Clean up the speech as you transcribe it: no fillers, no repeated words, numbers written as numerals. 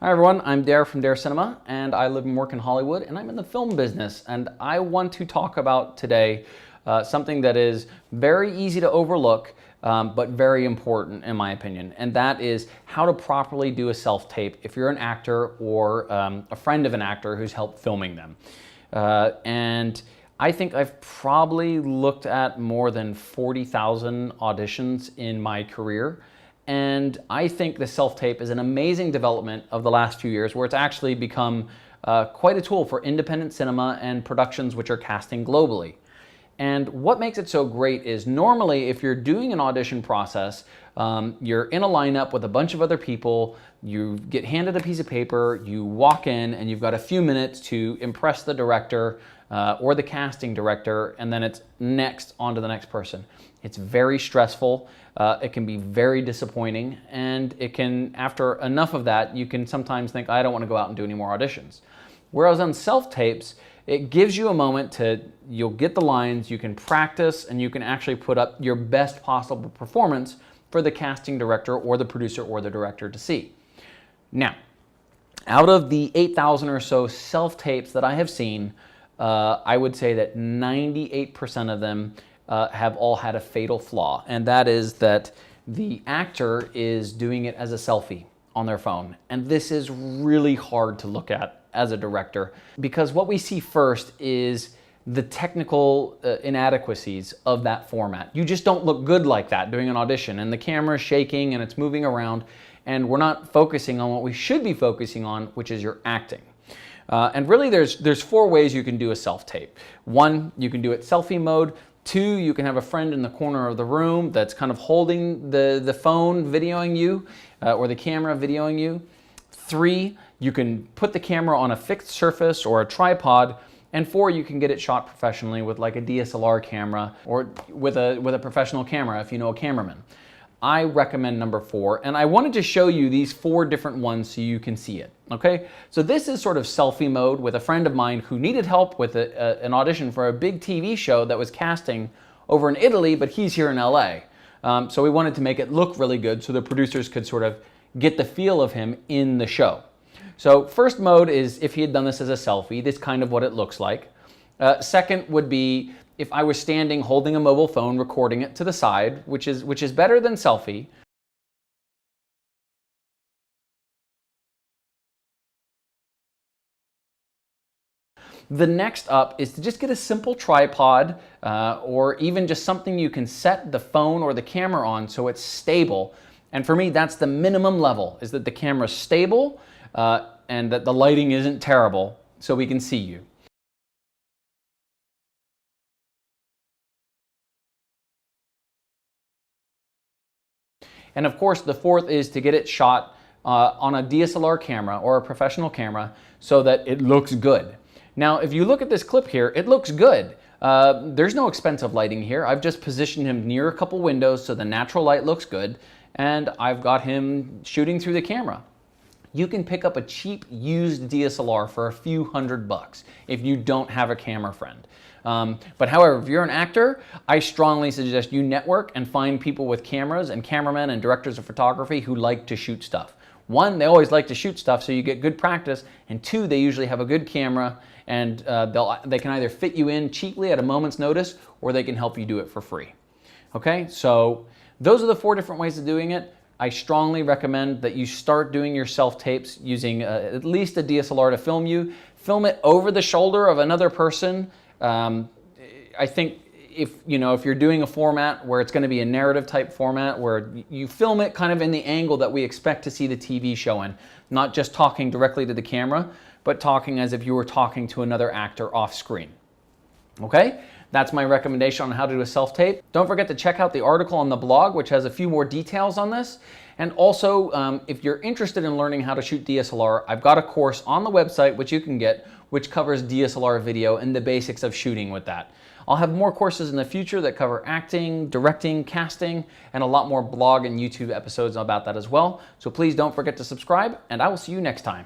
Hi everyone, I'm Dare from Dare Cinema, and I live and work in Hollywood, and I'm in the film business, and I want to talk about today something that is very easy to overlook, but very important in my opinion, and that is how to properly do a self-tape if you're an actor or a friend of an actor who's helped filming them. And I think I've probably looked at more than 40,000 auditions in my career. And I think the self-tape is an amazing development of the last few years where it's actually become quite a tool for independent cinema and productions which are casting globally. And what makes it so great is normally if you're doing an audition process, you're in a lineup with a bunch of other people, you get handed a piece of paper, you walk in and you've got a few minutes to impress the director or the casting director, and then it's next on to the next person. It's very stressful, it can be very disappointing, and it can, after enough of that, you can sometimes think, I don't want to go out and do any more auditions. Whereas on self-tapes, it gives you a moment to, you'll get the lines, you can practice, and you can actually put up your best possible performance for the casting director or the producer or the director to see. Now, out of the 8,000 or so self-tapes that I have seen, I would say that 98% of them have all had a fatal flaw, and that is that the actor is doing it as a selfie on their phone. And this is really hard to look at as a director, because what we see first is the technical inadequacies of that format. You just don't look good like that doing an audition, and the camera's shaking and it's moving around, and we're not focusing on what we should be focusing on, which is your acting. And really there's four ways you can do a self-tape. One, you can do it selfie mode. Two, you can have a friend in the corner of the room that's kind of holding the phone videoing you or the camera videoing you. Three, you can put the camera on a fixed surface or a tripod. And four, you can get it shot professionally with like a DSLR camera or with a professional camera if you know a cameraman. I recommend number four, and I wanted to show you these four different ones so you can see it, okay? So this is sort of selfie mode with a friend of mine who needed help with an audition for a big TV show that was casting over in Italy, but he's here in LA. So we wanted to make it look really good so the producers could sort of get the feel of him in the show. So first mode is if he had done this as a selfie, this is kind of what it looks like. Second would be if I was standing holding a mobile phone recording it to the side, which is better than selfie. The next up is to just get a simple tripod or even just something you can set the phone or the camera on so it's stable. And for me, that's the minimum level, is that the camera's stable and that the lighting isn't terrible so we can see you. And of course, the fourth is to get it shot on a DSLR camera or a professional camera so that it looks good. Now, if you look at this clip here, it looks good. There's no expensive lighting here. I've just positioned him near a couple windows so the natural light looks good, and I've got him shooting through the camera. You can pick up a cheap used DSLR for a few $100 if you don't have a camera friend. But however, if you're an actor, I strongly suggest you network and find people with cameras and cameramen and directors of photography who like to shoot stuff. One, they always like to shoot stuff so you get good practice, and two, they usually have a good camera and they can either fit you in cheaply at a moment's notice or they can help you do it for free. Okay, so those are the four different ways of doing it. I strongly recommend that you start doing your self-tapes using at least a DSLR to film you. Film it over the shoulder of another person. I think if you're doing a format where it's going to be a narrative type format where you film it kind of in the angle that we expect to see the TV show in, not just talking directly to the camera, but talking as if you were talking to another actor off screen. Okay? That's my recommendation on how to do a self-tape. Don't forget to check out the article on the blog, which has a few more details on this. And also, if you're interested in learning how to shoot DSLR, I've got a course on the website, which you can get, which covers DSLR video and the basics of shooting with that. I'll have more courses in the future that cover acting, directing, casting, and a lot more blog and YouTube episodes about that as well. So please don't forget to subscribe, and I will see you next time.